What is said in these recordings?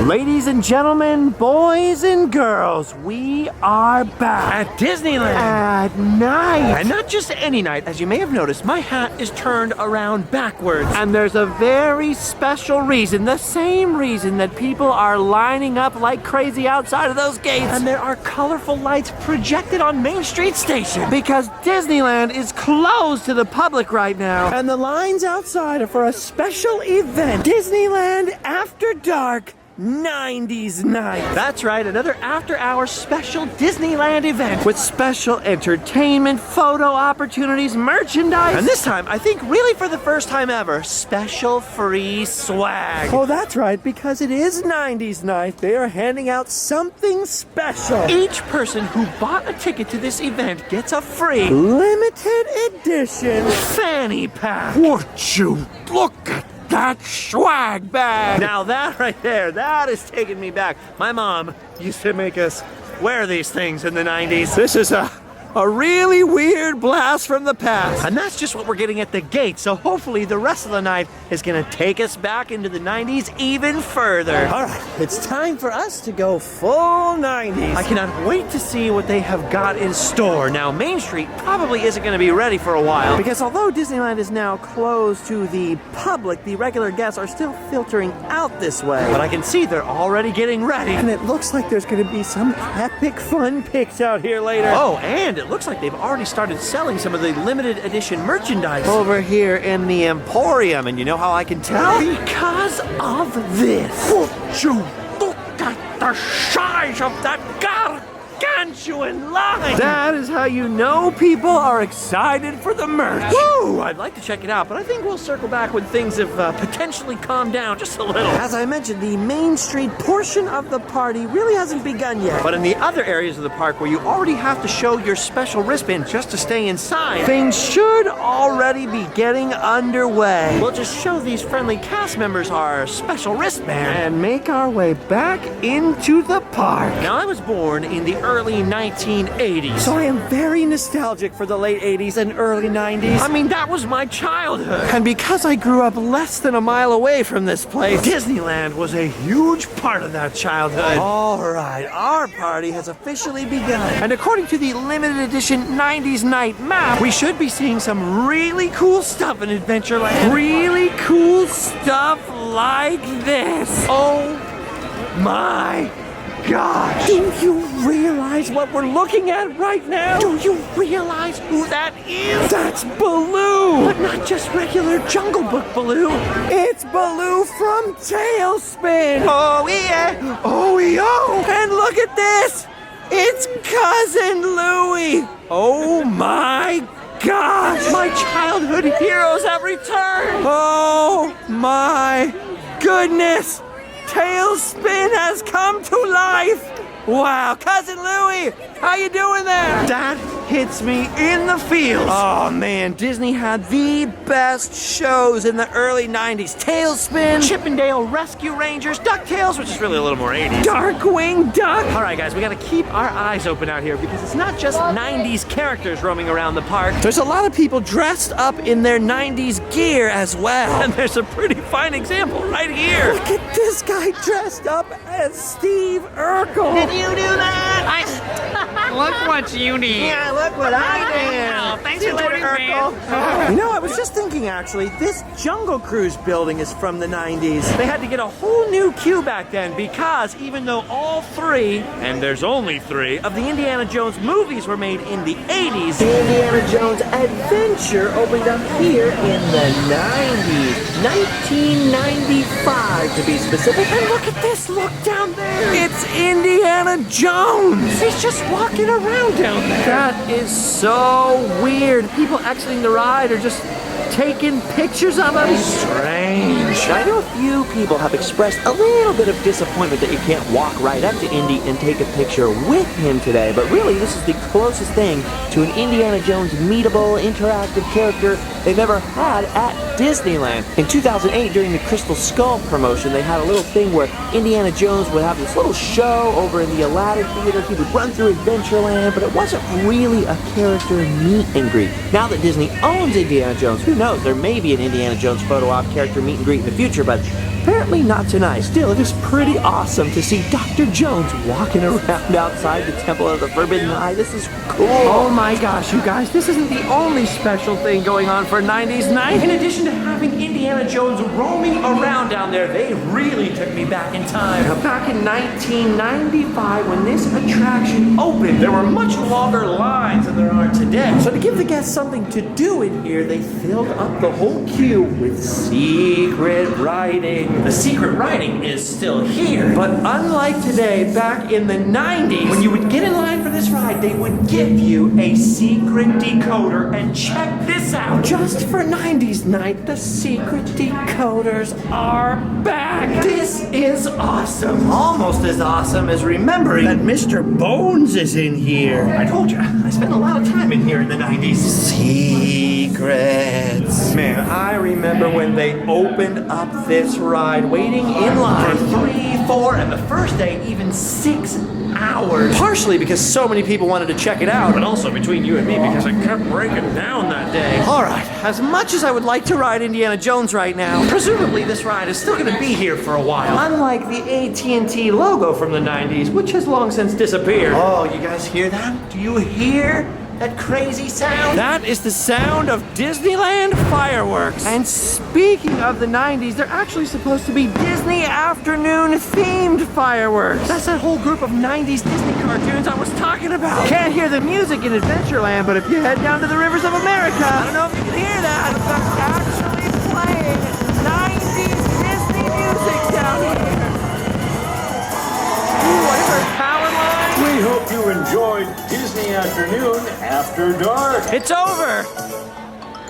Ladies and gentlemen, boys and girls, we are back at Disneyland at night. And not just any night. As you may have noticed, my hat is turned around backwards. And there's a very special reason, the same reason that people are lining up like crazy outside of those gates. And there are colorful lights projected on Main Street Station. Because Disneyland is closed to the public right now. And the lines outside are for a special event. Disneyland After Dark 90's night. That's right, another after-hours special Disneyland event with special entertainment, photo opportunities, merchandise. And this time, I think really for the first time ever, special free swag. Oh, that's right, because it is 90's night. They are handing out something special. Each person who bought a ticket to this event gets a free limited edition fanny pack. Would you look at that swag bag? Now that right there, that is taking me back. My mom used to make us wear these things in the 90s. This is a really weird blast from the past. And that's just what we're getting at the gate. So hopefully the rest of the night is gonna take us back into the 90s even further. All right, it's time for us to go full 90s. I cannot wait to see what they have got in store. Now, Main Street probably isn't gonna be ready for a while. Because although Disneyland is now closed to the public, the regular guests are still filtering out this way. But I can see they're already getting ready. And it looks like there's gonna be some epic fun pics out here later. Oh, and it looks like they've already started selling some of the limited edition merchandise over here in the Emporium. And you know how I can tell? Because of this. Would you look at the size of that gargantuan line? That is how you know people are excited for the merch. Woo! I'd like to check it out, but I think we'll circle back when things have potentially calmed down just a little. As I mentioned, the Main Street portion of the party really hasn't begun yet. But in the other areas of the park where you already have to show your special wristband just to stay inside, things should already be getting underway. We'll just show these friendly cast members our special wristband and make our way back into the park. Now, I was born in the early 1980s. So I am very nostalgic for the late 80s and early 90s. I mean, that was my childhood. And because I grew up less than a mile away from this place, Disneyland was a huge part of that childhood. All right, our party has officially begun. And according to the limited edition 90's night map, we should be seeing some really cool stuff in Adventureland. Really cool stuff like this. Oh my gosh. Do you realize what we're looking at right now? Do you realize who that is? That's Baloo! But not just regular Jungle Book Baloo. It's Baloo from Talespin! Oh yeah! Oh yo! And look at this! It's Cousin Louie! Oh my gosh! My childhood heroes have returned! Oh my goodness! Talespin has come to life! Wow, Cousin Louie, how you doing there? That hits me in the feels. Oh man, Disney had the best shows in the early 90s. Talespin, Chippendale Rescue Rangers, Ducktales, which is really a little more 80s. Darkwing Duck. All right, guys, we gotta keep our eyes open out here because it's not just 90s characters roaming around the park. There's a lot of people dressed up in their 90s gear as well. And there's a pretty fine example right here. Look at this guy dressed up as Steve Urkel. Did you do that? Look what you need. Yeah, look what I did. Oh, thanks See for you later, joining me. Urkel. You know, I was just thinking actually, this Jungle Cruise building is from the 90s. They had to get a whole new queue back then because even though all three, and there's only three, of the Indiana Jones movies were made in the 80s, The Indiana Jones Adventure opened up here in the 90s. 1995 to be specific. And look at this, look down there. It's Indiana Jones. he's just walking around down there. That is so weird. People exiting the ride are just taking pictures of him. Strange. I know a few people have expressed a little bit of disappointment that you can't walk right up to Indy and take a picture with him today, but really this is the closest thing to an Indiana Jones meetable, interactive character they've ever had at Disneyland. In 2008, during the Crystal Skull promotion, they had a little thing where Indiana Jones would have this little show over in the Aladdin Theater. He would run through Adventureland, but it wasn't really a character meet and greet. Now that Disney owns Indiana Jones, who knows, there may be an Indiana Jones photo op character meet and greet in the future, but Apparently not tonight. Still, it is pretty awesome to see Dr. Jones walking around outside the Temple of the Forbidden Eye. This is cool. Oh my gosh, you guys, this isn't the only special thing going on for 90s night. In addition to having Indiana Jones roaming around down there, they really took me back in time. Now, back in 1995, when this attraction opened, there were much longer lines than there are today. So to give the guests something to do in here, they filled up the whole queue with secret writing. The secret writing is still here, but unlike today, back in the 90s, when you would get in line for this ride, they would give you a secret decoder, and check this out. Just for 90s night, the secret decoders are back. This is awesome. Almost as awesome as remembering that Mr. Bones is in here. I told you, I spent a lot of time in here in the 90s. Secrets. Man, I remember when they opened up this ride, waiting in line for 3, 4, and the first day, even 6 hours. Partially because so many people wanted to check it out, but also between you and me because it kept breaking down that day. Alright, as much as I would like to ride Indiana Jones right now, presumably this ride is still going to be here for a while. Unlike the AT&T logo from the 90s, which has long since disappeared. Oh, you guys hear that? Do you hear that crazy sound? That is the sound of Disneyland fireworks. And speaking of the 90s, they're actually supposed to be Disney afternoon themed fireworks. That's that whole group of 90s Disney cartoons I was talking about. Can't hear the music in Adventureland, but if you head down to the rivers of America, I don't know if you can hear that, they're actually playing 90s Disney music down here. Ooh, I heard power lines. We hope you enjoyed Disney Afternoon After Dark. It's over.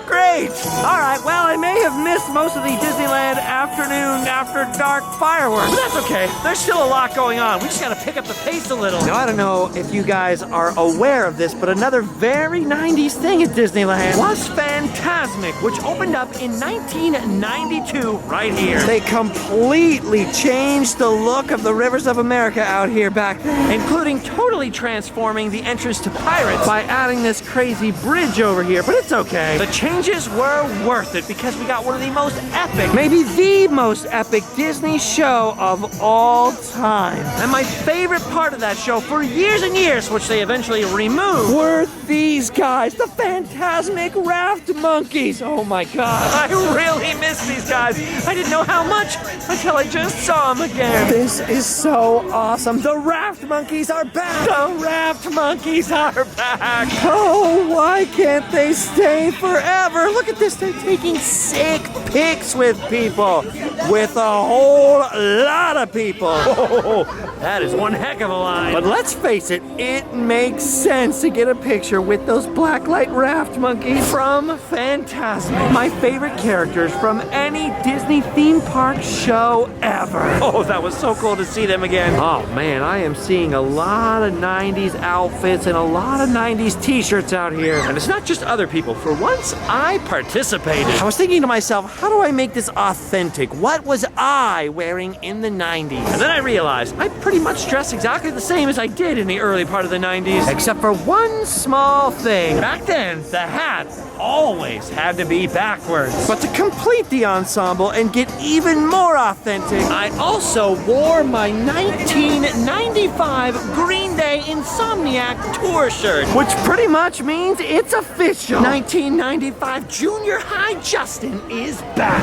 Great! Alright, well, I may have missed most of the Disneyland afternoon after dark fireworks, but that's okay. There's still a lot going on. We just gotta pick up the pace a little. Now, I don't know if you guys are aware of this, but another very 90s thing at Disneyland was Fantasmic, which opened up in 1992 right here. They completely changed the look of the rivers of America out here back then, including totally transforming the entrance to Pirates by adding this crazy bridge over here, but it's okay. The changes were worth it because we got one of the most epic, maybe the most epic Disney show of all time. And my favorite part of that show for years and years, which they eventually removed, were these guys, the Fantasmic raft monkeys. Oh my god, I really miss these guys. I didn't know how much until I just saw them again. This is so awesome. The raft monkeys are back. The raft monkeys are back. Oh, why can't they stay forever? Look at this, they're taking sick pics with people. With a whole lot of people. Oh, that is one heck of a line. But let's face it, it makes sense to get a picture with those blacklight raft monkeys from Fantasmic. My favorite characters from any Disney theme park show ever. Oh, that was so cool to see them again. Oh man, I am seeing a lot of 90s outfits and a lot of 90s t-shirts out here. And it's not just other people. For once, I participated. I was thinking to myself, how do I make this authentic? What was I wearing in the 90s? And then I realized I pretty much dressed exactly the same as I did in the early part of the 90s, except for one small thing. Back then, the hat always had to be backwards. But to complete the ensemble and get even more authentic, I also wore my 1995 Green Day Insomniac tour shirt, which pretty much means it's official. 1995 Junior High Justin is back.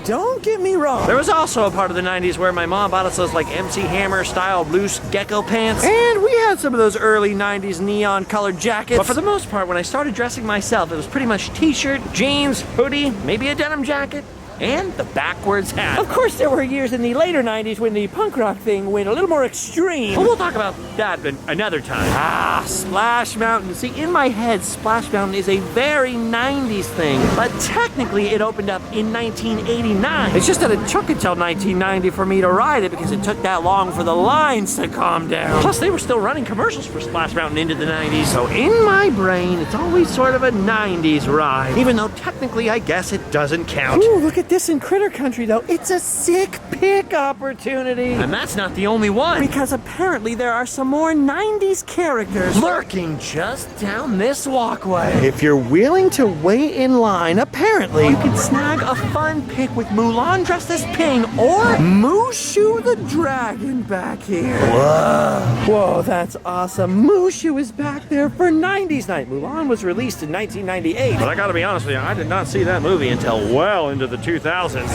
Don't get me wrong. There was also a part of the 90s where my mom bought us those like MC Hammer style loose gecko pants. And we had some of those early 90s neon colored jackets. But for the most part, when I started dressing myself, it was pretty much t-shirt, jeans, hoodie, maybe a denim jacket, and the backwards hat. Of course, there were years in the later 90s when the punk rock thing went a little more extreme. But we'll talk about that another time. Splash Mountain. See, in my head, Splash Mountain is a very 90s thing, but technically it opened up in 1989. It's just that it took until 1990 for me to ride it because it took that long for the lines to calm down. Plus, they were still running commercials for Splash Mountain into the 90s. So in my brain, it's always sort of a 90s ride, even though technically I guess it doesn't count. Ooh, look at this in Critter Country, though, it's a sick pick opportunity. And that's not the only one. Because apparently there are some more 90s characters Lurking just down this walkway. If you're willing to wait in line, apparently you can snag a fun pic with Mulan dressed as Ping or Mushu the Dragon back here. Whoa, that's awesome. Mushu is back there for 90s Night. Mulan was released in 1998. But I gotta be honest with you, I did not see that movie until well into the 2000s.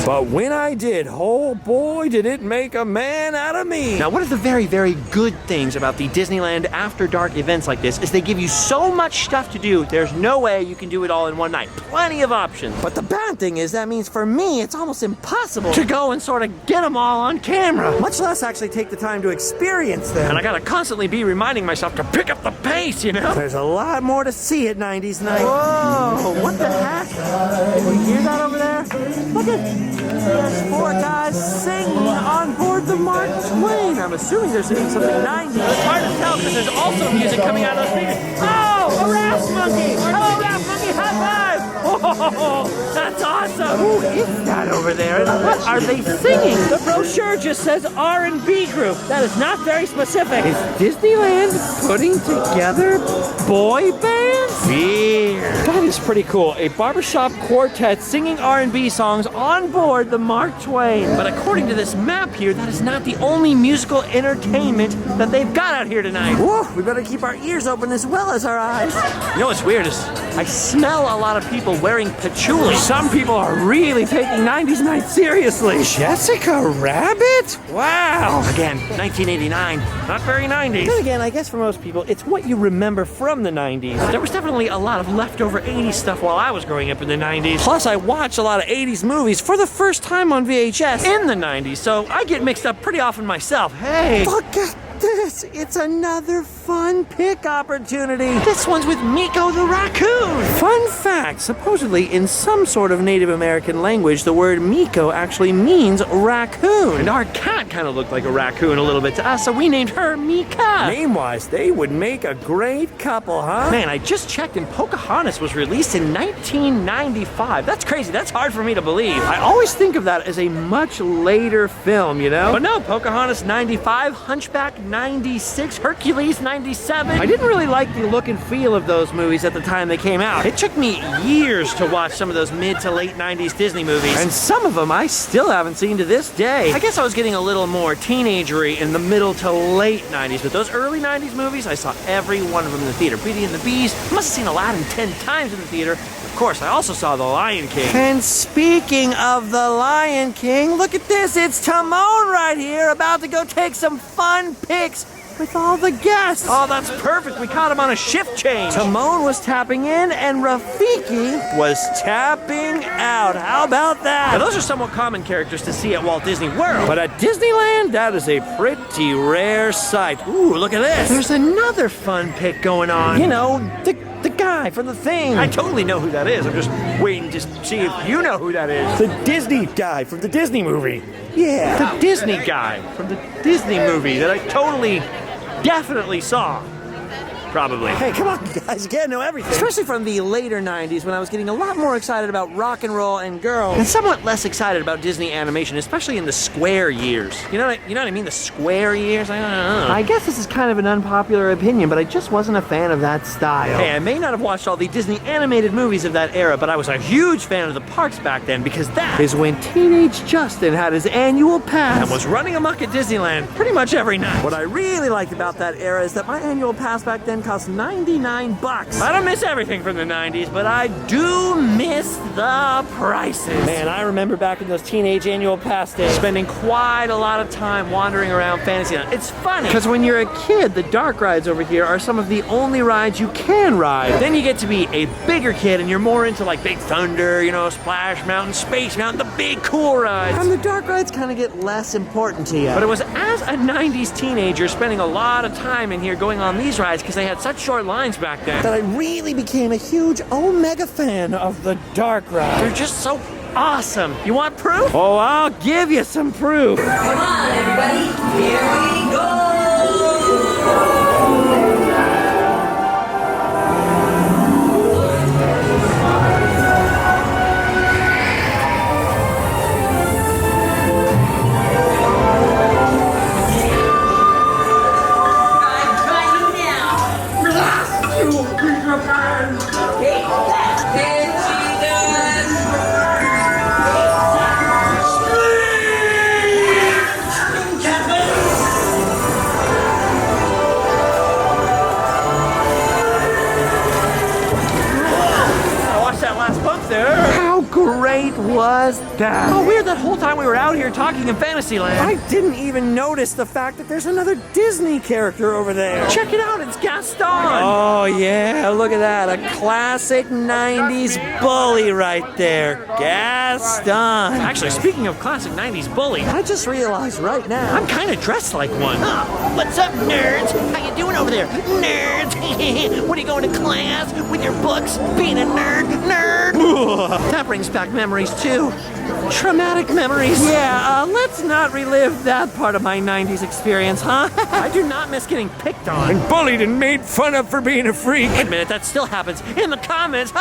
But when I did, oh boy, did it make a man out of me. Now, one of the very, very good things about the Disneyland After Dark events like this is they give you so much stuff to do, there's no way you can do it all in one night. Plenty of options. But the bad thing is that means for me, it's almost impossible to go and sort of get them all on camera, much less actually take the time to experience them. And I gotta constantly be reminding myself to pick up the pace, you know? There's a lot more to see at 90s Night. Whoa, what the heck? Can you hear that over there? Look at there's 4 guys singing on board the Mark Twain. I'm assuming they're singing something 90s. It's hard to tell because there's also music coming out of the speakers. Oh, a Raft Monkey! Hello, Raft Monkey, high five! Oh, that's awesome! Who is that over there? And what are they singing? The brochure just says R&B group. That is not very specific. Is Disneyland putting together boy bands? Weird. That is pretty cool. A barbershop quartet singing R&B songs on board the Mark Twain. But according to this map here, that is not the only musical entertainment that they've got out here tonight. Whoa, we better keep our ears open as well as our eyes. You know what's weird is I smell a lot of people wearing patchouli. Some people are really taking 90s Night seriously. Jessica Rabbit? Wow. Again, 1989, not very 90s. Then again, I guess for most people, it's what you remember from the 90s. There was definitely a lot of leftover 80s stuff while I was growing up in the 90s. Plus, I watched a lot of 80s movies for the first time on VHS. In the 90s, so I get mixed up pretty often myself. Hey! Look at this. It's another fun pick opportunity. This one's with Miko the raccoon. Fun fact, supposedly in some sort of Native American language, the word Miko actually means raccoon. And our cat kind of looked like a raccoon a little bit to us, so we named her Mika. Name-wise, they would make a great couple, huh? Man, I just checked and Pocahontas was released in 1995. That's crazy. That's hard for me to believe. I always think of that as a much later film, you know? But no, Pocahontas 95, Hunchback 96, Hercules 97. I didn't really like the look and feel of those movies at the time they came out. It took me years to watch some of those mid to late 90s Disney movies. And some of them I still haven't seen to this day. I guess I was getting a little more teenagery in the middle to late 90s, but those early 90s movies, I saw every one of them in the theater. Beauty and the Beast, I must have seen Aladdin 10 times in the theater. Of course, I also saw The Lion King. And speaking of The Lion King, look at this. It's Timon right here, about to go take some fun pics with all the guests. Oh, that's perfect. We caught him on a shift change. Timon was tapping in and Rafiki was tapping out. How about that? Now, those are somewhat common characters to see at Walt Disney World. But at Disneyland, that is a pretty rare sight. Ooh, look at this. There's another fun pic going on. You know, the guy from the thing. I totally know who that is. I'm just waiting to see if you know who that is. The Disney guy from the Disney movie. Yeah. The Disney guy from the Disney movie that I totally, definitely saw. Probably. Hey, come on, guys. You can't know everything. Especially from the later 90s when I was getting a lot more excited about rock and roll and girls. And somewhat less excited about Disney animation, especially in the square years. You know what I mean? The square years? I don't know. I guess this is kind of an unpopular opinion, but I just wasn't a fan of that style. Hey, I may not have watched all the Disney animated movies of that era, but I was a huge fan of the parks back then because that is when teenage Justin had his annual pass and was running amok at Disneyland pretty much every night. What I really liked about that era is that my annual pass back then cost $99. I don't miss everything from the 90s, but I do miss the prices. Man, I remember back in those teenage annual pass days, spending quite a lot of time wandering around Fantasyland. It's funny, because when you're a kid, the dark rides over here are some of the only rides you can ride. Then you get to be a bigger kid, and you're more into like Big Thunder, you know, Splash Mountain, Space Mountain, the big cool rides. And the dark rides kind of get less important to you. But it was as a 90s teenager spending a lot of time in here going on these rides because they had such short lines back then that I really became a huge Omega fan of the dark ride. They're just so awesome. You want proof? Oh, I'll give you some proof. Come on, everybody, here we go! was that? Oh, weird, that whole time we were out here talking in Fantasyland. I didn't even notice the fact that there's another Disney character over there. Check it out, it's Gaston. Oh yeah, look at that. A classic 90s bully right there. Gaston. Actually, speaking of classic 90s bully, I just realized right now. I'm kind of dressed like one. What's up, nerds? How you doing over there? Nerds! What are you going to class with your books? Being a nerd? That brings back memories too. Traumatic memories. Yeah, let's not relive that part of my 90s experience, huh? I do not miss getting picked on. And bullied and made fun of for being a freak. Wait a minute, that still happens in the comments.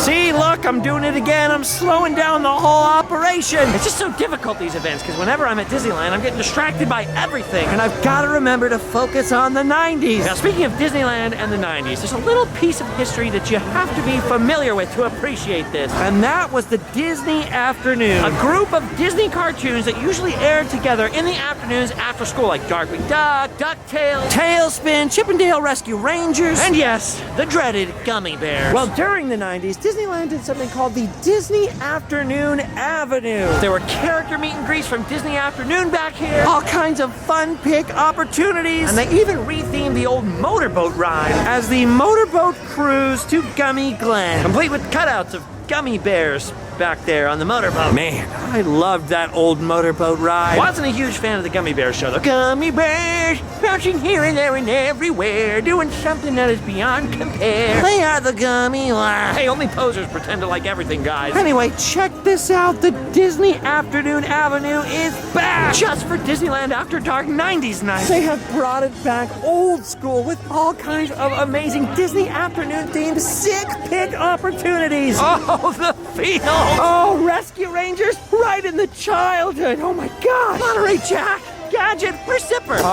See, look, I'm doing it again. I'm slowing down the whole operation. It's just so difficult, these events, because whenever I'm at Disneyland, I'm getting distracted by everything. And I've got to remember to focus on the 90s. Now, speaking of Disneyland and the 90s, there's a little piece of history that you have to be familiar with to appreciate this. And that was the Disney Afternoon. A group of Disney cartoons that usually aired together in the afternoons after school, like Darkwing Duck, Ducktales, Talespin, Chippendale Rescue Rangers, and yes, the dreaded Gummi Bears. well, during the 90s, Disneyland did something called the Disney Afternoon Avenue. there were character meet and greets from Disney Afternoon back here. All kinds of fun pick opportunities. And they even rethemed the old motorboat ride, as the motorboat cruise to Gummi Glen. complete with cutouts of Gummi Bears back there on the motorboat. Man, I loved that old motorboat ride. Wasn't a huge fan of the Gummi Bears show, though. Gummi Bears, bouncing here and there and everywhere, doing something that is beyond compare. They are the Gummi. Hey, only posers pretend to like everything, guys. Anyway, check this out. The Disney Afternoon Avenue is back. Just for Disneyland After Dark 90s night. They have brought it back old school with all kinds of amazing Disney Afternoon themed sick pick opportunities. Oh, the feel! Oh, Rescue Rangers, right in the childhood. Oh my gosh. Monterey Jack, Gadget, or Zipper. Oh,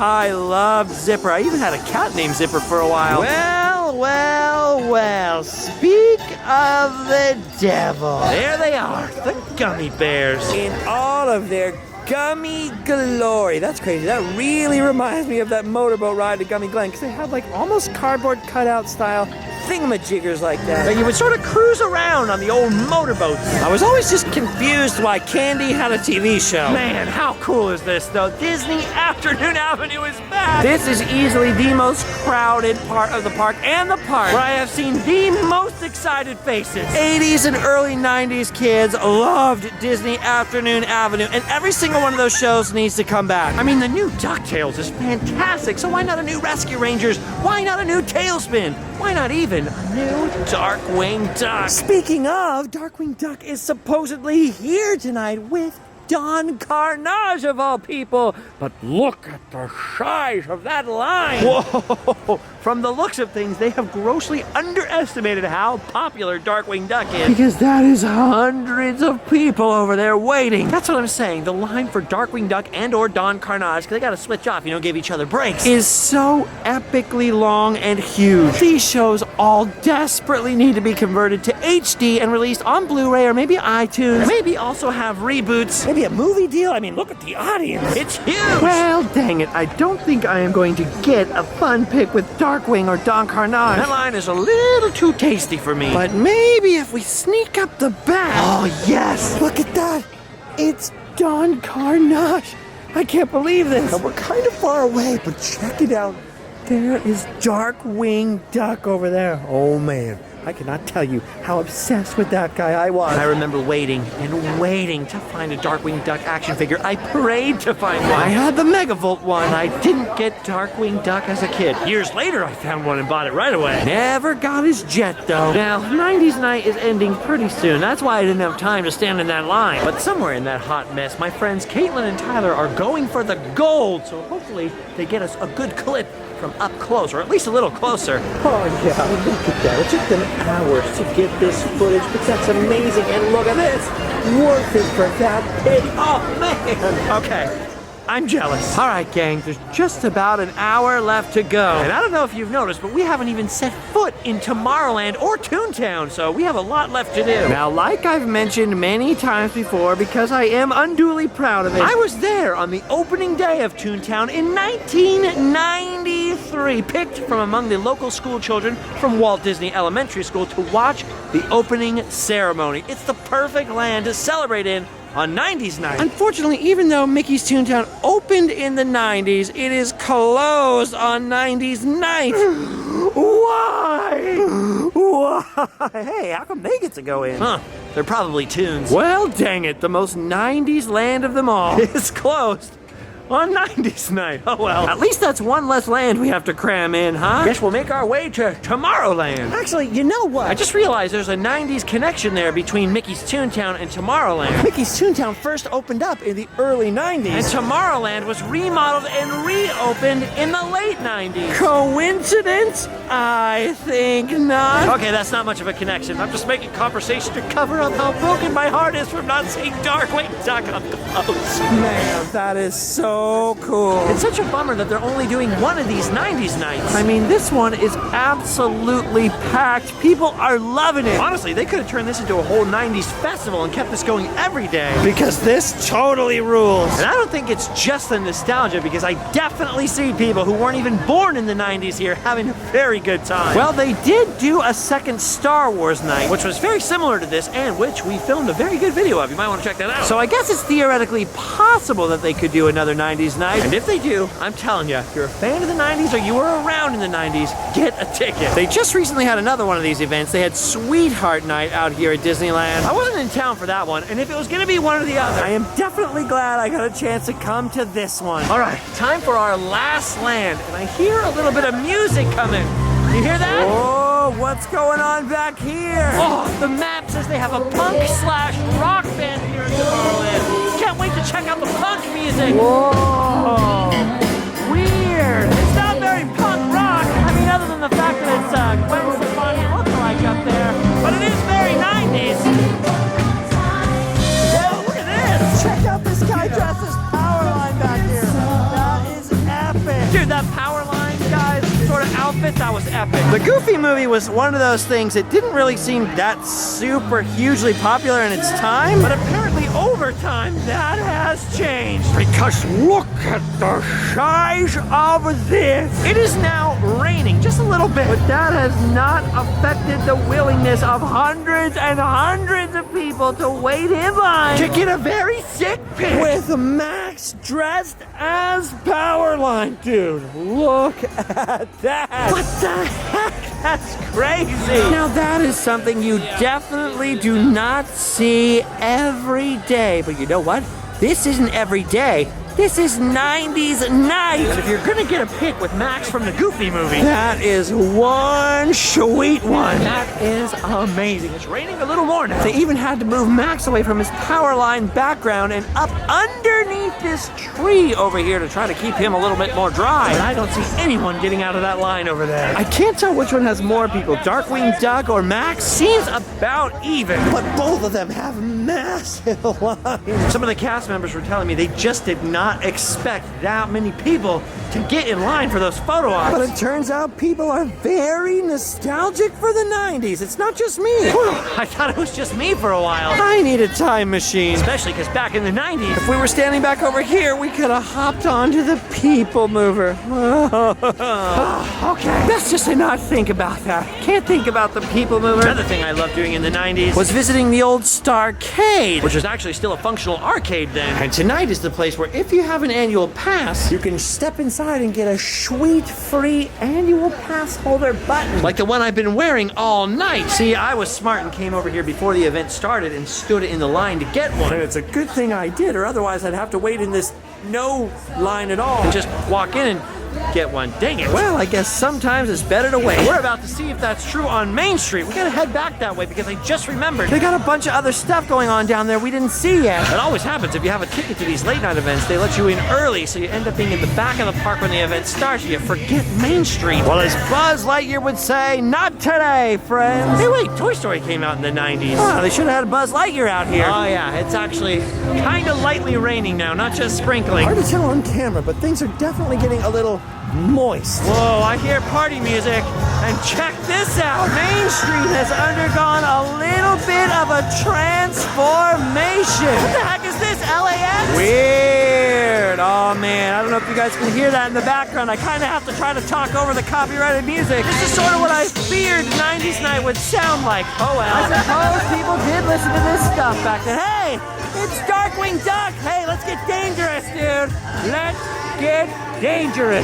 I loved Zipper. I even had a cat named Zipper for a while. Well, speak of the devil. There they are, the Gummi Bears. In all of their gummy glory. That's crazy. That really reminds me of that motorboat ride to Gummi Glen, because they had like almost cardboard cutout style thingamajiggers like that. That you would sort of cruise around on the old motorboats. I was always just confused why Candy had a TV show. Man, how cool is this, though? Disney Afternoon Avenue is back. This is easily the most crowded part of the park, and the part where I have seen the most excited faces. 80s and early 90s kids loved Disney Afternoon Avenue, and every single one of those shows needs to come back. I mean, the new Ducktales is fantastic, so why not a new Rescue Rangers? Why not a new Talespin? Why not even a new Darkwing Duck? Speaking of, Darkwing Duck is supposedly here tonight with Don Carnage of all people. But look at the size of that line. Whoa! From the looks of things, they have grossly underestimated how popular Darkwing Duck is. Because that is hundreds of people over there waiting. That's what I'm saying. The line for Darkwing Duck and or Don Carnage, because they got to switch off, give each other breaks, is so epically long and huge. These shows all desperately need to be converted to HD and released on Blu-ray or maybe iTunes. Maybe also have reboots. Maybe a movie deal. I mean, look at the audience. It's huge. Well, dang it. I don't think I am going to get a fun pick with Darkwing or Don Carnage. That line is a little too tasty for me. But maybe if we sneak up the back. Oh, yes. Look at that. It's Don Carnage. I can't believe this. And we're kind of far away, but check it out. There is Darkwing Duck over there. Oh, man. I cannot tell you how obsessed with that guy I was. I remember waiting and waiting to find a Darkwing Duck action figure. I prayed to find one. I had the Megavolt one. I didn't get Darkwing Duck as a kid. Years later, I found one and bought it right away. Never got his jet, though. Now, 90s night is ending pretty soon. That's why I didn't have time to stand in that line. But somewhere in that hot mess, my friends Caitlin and Tyler are going for the gold. So hopefully they get us a good clip from up close, or at least a little closer. Oh yeah, look at that. It took them hours to get this footage, but that's amazing. And look at this. Worth it for that pig. Oh, man. Okay. I'm jealous. All right, gang, there's just about an hour left to go. And I don't know if you've noticed, but we haven't even set foot in Tomorrowland or Toontown, so we have a lot left to do. Now, like I've mentioned many times before, because I am unduly proud of it, I was there on the opening day of Toontown in 1993, picked from among the local school children from Walt Disney Elementary School to watch the opening ceremony. It's the perfect land to celebrate in on 90's night. Unfortunately, even though Mickey's Toontown opened in the 90s, it is closed on 90's night. Why? Why? Hey, how come they get to go in? Huh, they're probably tunes. Well, dang it, the most 90's land of them all is closed on 90's night. Oh well. At least that's one less land we have to cram in, huh? Guess we'll make our way to Tomorrowland. Actually, you know what? I just realized there's a 90's connection there between Mickey's Toontown and Tomorrowland. Mickey's Toontown first opened up in the early 90s. And Tomorrowland was remodeled and reopened in the late 90s. Coincidence? I think not. Okay, that's not much of a connection. I'm just making conversation to cover up how broken my heart is from not seeing Darkwing Duck up close. Man, that is so cool. It's such a bummer that they're only doing one of these 90's nights. I mean, this one is absolutely packed. People are loving it. Honestly, they could have turned this into a whole 90's festival and kept this going every day. Because this totally rules. And I don't think it's just the nostalgia, because I definitely see people who weren't even born in the 90's here having a very good time. Well, they did do a second Star Wars night, which was very similar to this, and which we filmed a very good video of. You might want to check that out. So I guess it's theoretically possible that they could do another 90's night. And if they do, I'm telling you, if you're a fan of the 90's or you were around in the 90's, get a ticket. They just recently had another one of these events. They had Sweetheart Night out here at Disneyland. I wasn't in town for that one, and if it was gonna be one or the other, I am definitely glad I got a chance to come to this one. All right, time for our last land, and I hear a little bit of music coming. You hear that? Oh, what's going on back here? Oh, the map says they have a punk/rock band here in Tomorrowland. Can't wait to check out the punk music. Whoa, weird. It's not very punk rock. I mean, other than the fact that it's Gwen Stefani lookalike up there, but it is very 90's. Whoa, look at this. Check out this guy dressed as Powerline back here. That is epic. Dude, that Powerline guy's sort of outfit, that was epic. The Goofy movie was one of those things that didn't really seem that super hugely popular in its time, but apparently over time that has changed. Because look at the size of this. It is now raining just a little bit, but that has not affected the willingness of hundreds and hundreds of people to wait in line to get a very sick pic with Max dressed as Powerline. Dude, look at that. What the heck? That's crazy. Now that is something you definitely do not see every day. But you know what? This isn't every day. This is 90's night. And if you're gonna get a pic with Max from the Goofy movie, that is one sweet one. That is amazing. It's raining a little more now. They even had to move Max away from his Powerline background and up underneath this tree over here to try to keep him a little bit more dry. But I don't see anyone getting out of that line over there. I can't tell which one has more people, Darkwing Duck or Max. Seems about even, but both of them have massive lines. Some of the cast members were telling me they just did not expect that many people to get in line for those photo ops. But it turns out people are very nostalgic for the 90's. It's not just me. I thought it was just me for a while. I need a time machine. Especially because back in the 90's, if we were standing back over here, we could have hopped onto the People Mover. Okay, let's just not think about that. Can't think about the People Mover. Another thing I loved doing in the 90's was visiting the old Starcade, which was actually still a functional arcade then. And tonight is the place where if you have an annual pass, you can step inside and get a sweet free annual pass holder button. Like the one I've been wearing all night. See, I was smart and came over here before the event started and stood in the line to get one. And it's a good thing I did, or otherwise I'd have to wait in this no line at all and just walk in and get one. Dang it. Well, I guess sometimes it's better to wait. We're about to see if that's true on Main Street. We gotta head back that way because I just remembered. They got a bunch of other stuff going on down there we didn't see yet. It always happens if you have a ticket to these late night events. They let you in early, so you end up being in the back of the park when the event starts. You forget Main Street. Well, as Buzz Lightyear would say, not today, friends. Hey, wait, Toy Story came out in the 90s. Oh, they should have had Buzz Lightyear out here. Oh yeah, it's actually kind of lightly raining now, not just sprinkling. Hard to tell on camera, but things are definitely getting a little moist. Whoa, I hear party music. And check this out. Main Street has undergone a little bit of a transformation. What the heck is this, LAX? Weird. Oh man, I don't know if you guys can hear that in the background. I kind of have to try to talk over the copyrighted music. This is sort of what I feared 90s night would sound like. Oh well. I suppose people did listen to this stuff back then. Hey, it's Darkwing Duck. Hey, let's get dangerous, dude. Let's get dangerous.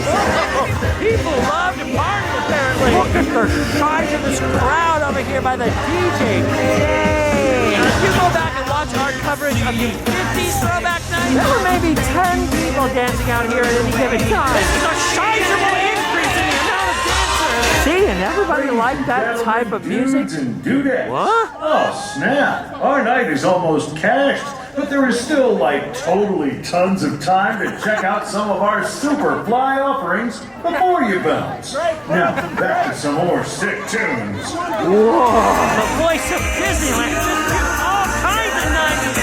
People love to party, apparently. Look at the size of this crowd over here by the DJ. Yay! If you go back and watch our coverage of the 50s throwback night, There were maybe 10 people dancing out here at any given time. this is a sizable increase in the amount of dancers. See, and everybody liked that type of music. Dudes and dudettes. What? Oh, snap. Our night is almost cashed, but there is still like totally tons of time to check out some of our super fly offerings before you bounce. Now, back to some more sick tunes. The voice of Disneyland just gives all kinds of 90s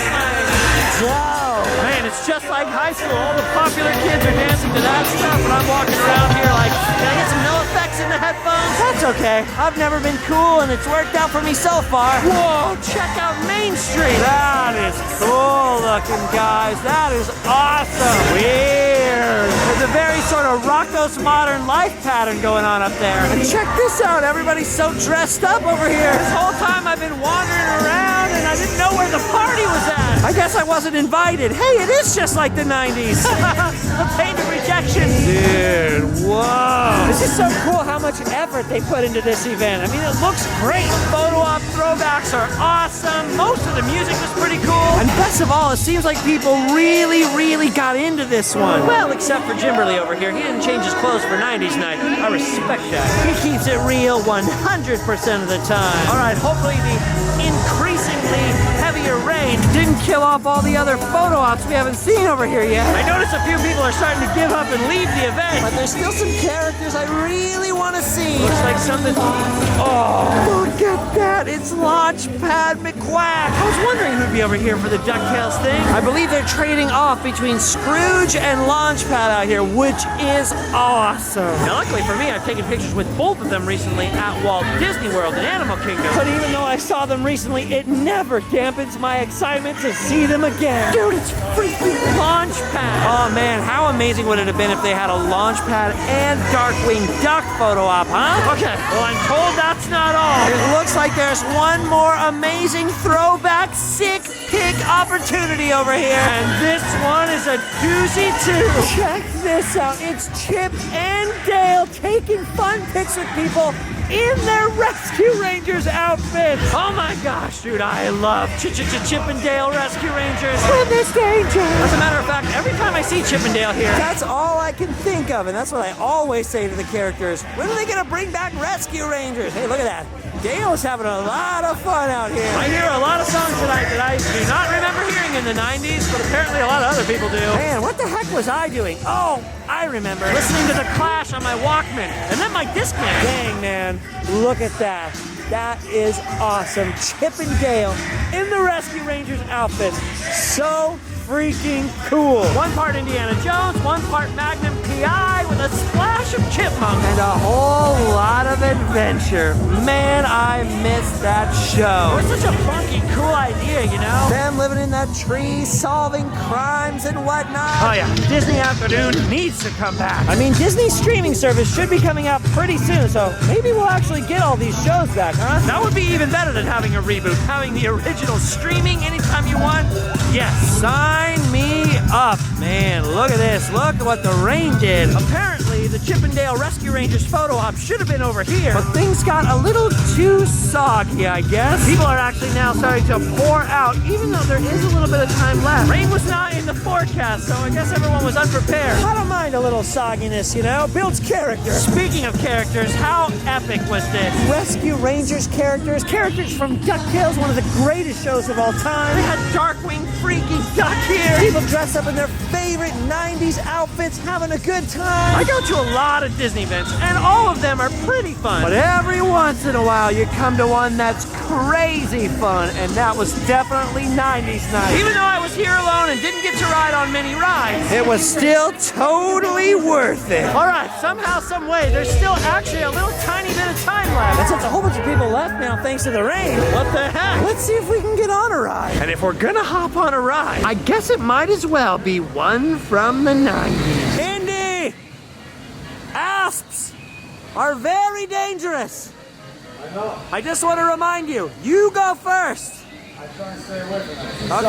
slang. Man, it's just like high school. All the popular kids are dancing to that stuff, and I'm walking around here like, can I get some no effects in the headphones? That's okay. I've never been cool, and it's worked out for me so far. Whoa, check out Main Street. That is cool looking, guys. That is awesome. Weird. There's a very sort of Rocco's Modern Life pattern going on up there. And check this out. Everybody's so dressed up over here. This whole time I've been wandering around, and I didn't know where the party was at. I guess I wasn't invited. Hey, it is just like the 90s. The pain of rejection. Dude, whoa. This is so cool how much effort they put into this event. I mean, it looks great. Photo op throwbacks are awesome. Most of the music was pretty cool. And best of all, it seems like people really got into this one. Well, except for Jimberly over here. He didn't change his clothes for 90s night. I respect that. He keeps it real 100% of the time. All right, hopefully the increasingly heavier rain Didn't kill off all the other photo ops we haven't seen over here yet. I notice a few people are starting to give up and leave the event. But there's still some characters I really want to see. Looks like something. Look at that. It's Launchpad McQuack. I was wondering who'd be over here for the DuckTales thing. I believe they're trading off between Scrooge and Launchpad out here, which is awesome. Now, luckily for me, I've taken pictures with both of them recently at Walt Disney World and Animal Kingdom. But even though I saw them recently, it never dampens my excitement to see them again. Dude, it's freaking Launchpad. Oh man, how amazing would it have been if they had a Launchpad and Darkwing Duck photo op, huh? Okay, well, I'm told that's not all. It looks like there's one more amazing throwback sick pick opportunity over here. And this one is a doozy too. Check this out. It's Chip and Dale taking fun pics with people in their Rescue Rangers outfits. Oh my gosh, dude, I love Chip and Dale Rescue Rangers. In this danger. As a matter of fact, every time I see Chip and Dale here, That's all I can think of, and that's what I always say to the characters. When are they gonna bring back Rescue Rangers? Hey, look at that. Dale's having a lot of fun out here. I hear a lot of songs tonight that I do not remember hearing in the 90s, but apparently a lot of other people do. Man, what the heck was I doing? Oh, I remember. Listening to The Clash on my Walkman, and then my Discman. Dang, man. Look at that. That is awesome. Chip and Dale in the Rescue Rangers outfits. So freaking cool. One part Indiana Jones, one part Magnum P.I. with a splash of chipmunk. And a whole lot of adventure. Man, I missed that show. It was such a funky, cool idea, you know? Them living in that tree, solving crimes and whatnot. Oh yeah, Disney Afternoon needs to come back. I mean, Disney's streaming service should be coming out pretty soon, so maybe we'll actually get all these shows back, huh? That would be even better than having a reboot. Having the original streaming anytime you want. Yes. Sign me up. Man, look at this. Look at what the rain did. Apparently, Actually, the Chippendale Rescue Rangers photo op should have been over here, but things got a little too soggy, I guess. People are actually now starting to pour out, even though there is a little bit of time left. Rain was not in the forecast, so I guess everyone was unprepared. I don't mind a little sogginess, you know? Builds character. Speaking of characters, how epic was this? Rescue Rangers characters from Ducktales, one of the greatest shows of all time. They had Darkwing Freaky Duck here. People dress up in their favorite 90s outfits, having a good time. I go to a lot of Disney events, and all of them are pretty fun. But every once in a while, you come to one that's crazy fun, and that was definitely 90s night. Even though I was here alone and didn't get to ride on many rides, it was still totally worth it. All right, somehow, some way, there's still actually a little tiny bit of time left. And since a whole bunch of people left now thanks to the rain, what the heck? Let's see if we can get on a ride. And if we're gonna hop on a ride, I guess it might as well be one from the 90s. Indy! Asps are very dangerous. I know. I just want to remind you, you go first. I try and stay away from that.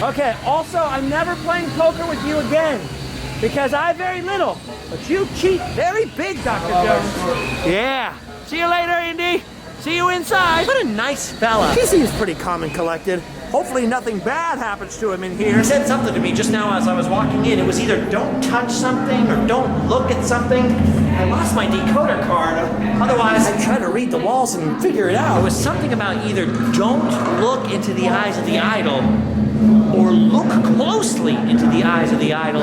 Okay. Okay, also, I'm never playing poker with you again. Because I very little, but you cheat very big, Dr. Jones. Yeah. See you later, Indy. See you inside. What a nice fella. He seems pretty calm and collected. Hopefully nothing bad happens to him in here. He said something to me just now as I was walking in. It was either don't touch something or don't look at something. I lost my decoder card. Otherwise, I'd try to read the walls and figure it out. It was something about either don't look into the eyes of the idol or look closely into the eyes of the idol.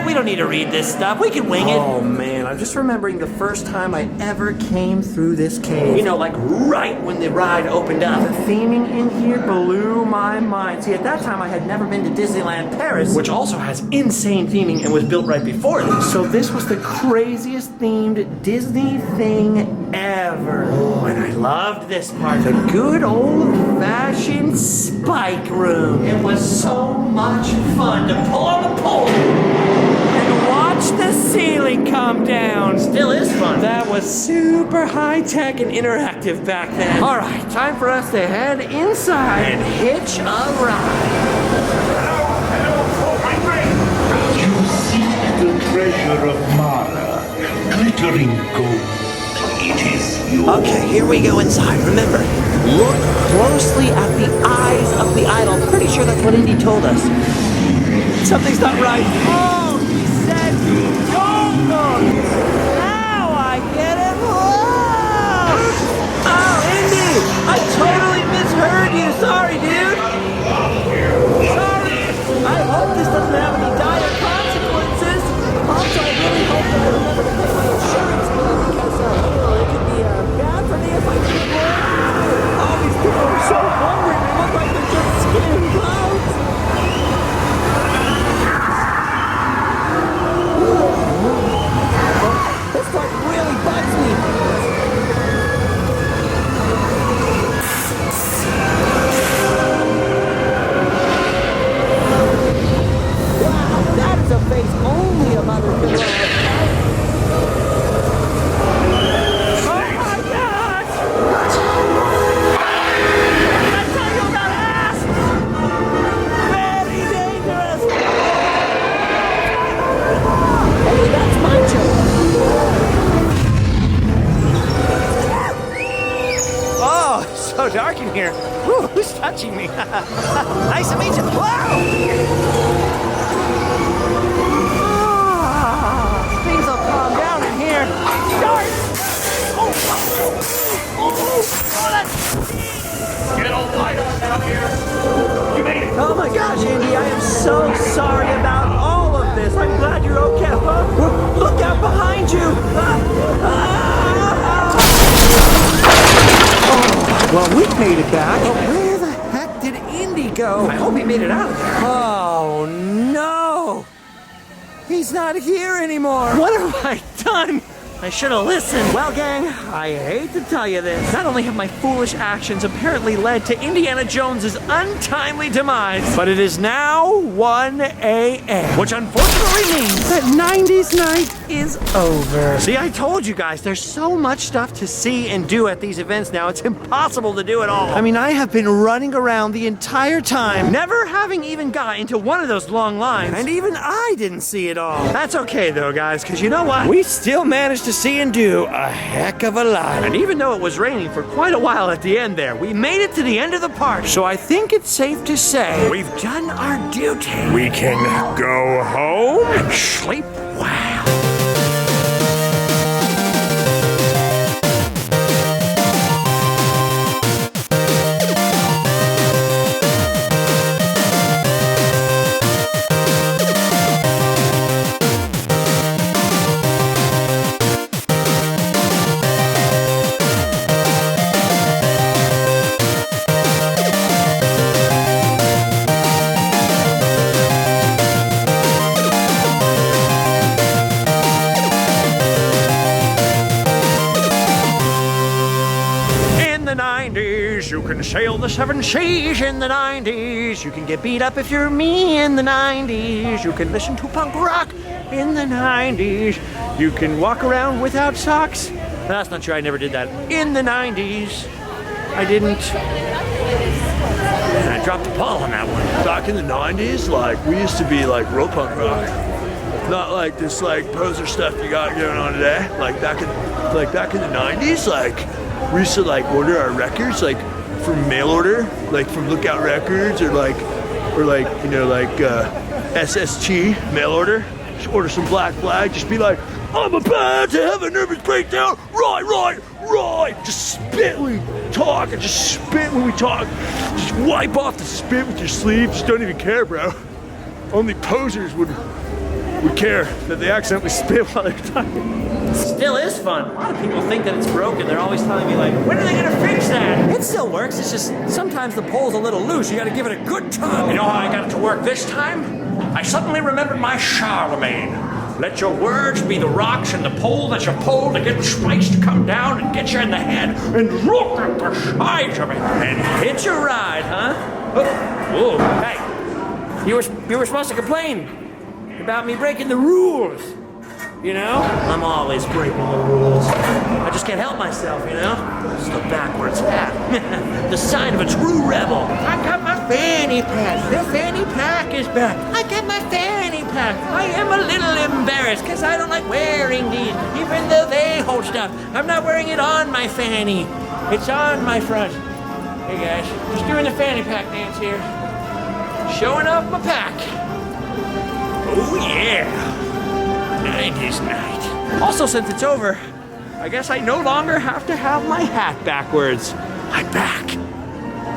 We don't need to read this stuff. We can wing it. Oh man, I'm just remembering the first time I ever came through this cave. You know, like right when the ride opened up. The theming in here blew my mind. See, at that time I had never been to Disneyland Paris, which also has insane theming and was built right before this. So this was the craziest themed Disney thing ever. Oh, and I loved this part. The good old-fashioned spike room. It was so much fun to pull on the pole and watch the ceiling come down. Still is fun. That was super high-tech and interactive back then. All right, time for us to head inside and hitch a ride. You seek the treasure of Mara, glittering gold. It is yours. Okay, here we go inside. Remember, look closely at the eyes of the idol. Pretty sure that's what Indy told us. Something's not right. Oh, he said don't look. Now I get it. Whoa! Oh, Indy, I totally misheard you. Sorry, dude. Sorry. I hope this doesn't have any dire consequences. Also, I really hope that I remember to pay my insurance bill because, it could be bad for me if I keep working. All these people are so hungry. They look like they're just skinning clouds. This part really bugs me. Wow, that is a face only a mother can love. Oh my gosh! Did I tell you about asps? Very dangerous. Hey, that's my joke. Oh, it's so dark in here. Whew, who's touching me? Nice to meet you. Wow! Things will calm down in here. Start! Get a light on down here. You made it. Oh my gosh, Andy, I am so sorry about all of this. I'm glad you're okay. Huh? Look out behind you. Oh, well, we made it back. But where the heck did Indy go? I hope he made it out of there. Oh, no. He's not here anymore. What have I done? I should have listened. Well, gang, I hate to tell you this. Not only have my foolish actions apparently led to Indiana Jones's untimely demise, but it is now 1 a.m., which unfortunately means that 90 90s night is over. See, I told you guys, there's so much stuff to see and do at these events now. It's impossible to do it all. I mean, I have been running around the entire time, never having even got into one of those long lines, and even I didn't see it all. That's okay though, guys, because you know what? We still managed to see and do a heck of a lot. And even though it was raining for quite a while at the end there, we made it to the end of the park. So I think it's safe to say we've done our duty. We can go home and sleep well. You can sail the 7 seas in the 90s. You can get beat up if you're me in the 90s. You can listen to punk rock in the 90s. You can walk around without socks. That's not true, I never did that. In the 90s. I didn't. And I dropped the ball on that one. Back in the 90s, like, we used to be like real punk rock. Not like this like poser stuff you got going on today. Like back in the 90s, like we used to like order our records like from mail order, like from Lookout Records or like you know like SST mail order. Just order some Black Flag. Just be like, I'm about to have a nervous breakdown. Right. Just spit when we talk and just spit when we talk. Just wipe off the spit with your sleeve. Just don't even care, bro. Only posers would care that they accidentally spit while they're talking. Still is fun. A lot of people think that it's broken. They're always telling me like, when are they gonna fix that? It still works. It's just sometimes the pole's a little loose. You gotta give it a good tug. You know how I got it to work this time? I suddenly remembered my Charlemagne. Let your words be the rocks and the pole that you pull to get spikes to come down and get you in the head. And look at the size of it. And hitch a ride, huh? Oh, hey, you were supposed to complain about me breaking the rules. You know? I'm always breaking the rules. I just can't help myself, you know? It's the backwards hat. The sign of a true rebel. I got my fanny pack. The fanny pack is back. I got my fanny pack. I am a little embarrassed because I don't like wearing these, even though they hold stuff. I'm not wearing it on my fanny. It's on my front. Hey guys, just doing the fanny pack dance here. Showing off my pack. Oh yeah. 90's night. Also, since it's over, I guess I no longer have to have my hat backwards. I'm back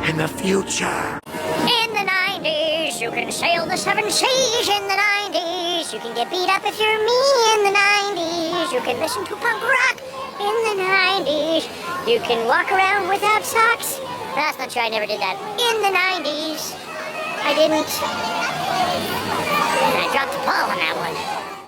in the future. In the 90s, you can sail the 7 seas in the 90s. You can get beat up if you're me in the 90s. You can listen to punk rock in the 90s. You can walk around without socks. That's not true, I never did that. In the 90s. I didn't. And I dropped the ball on that one.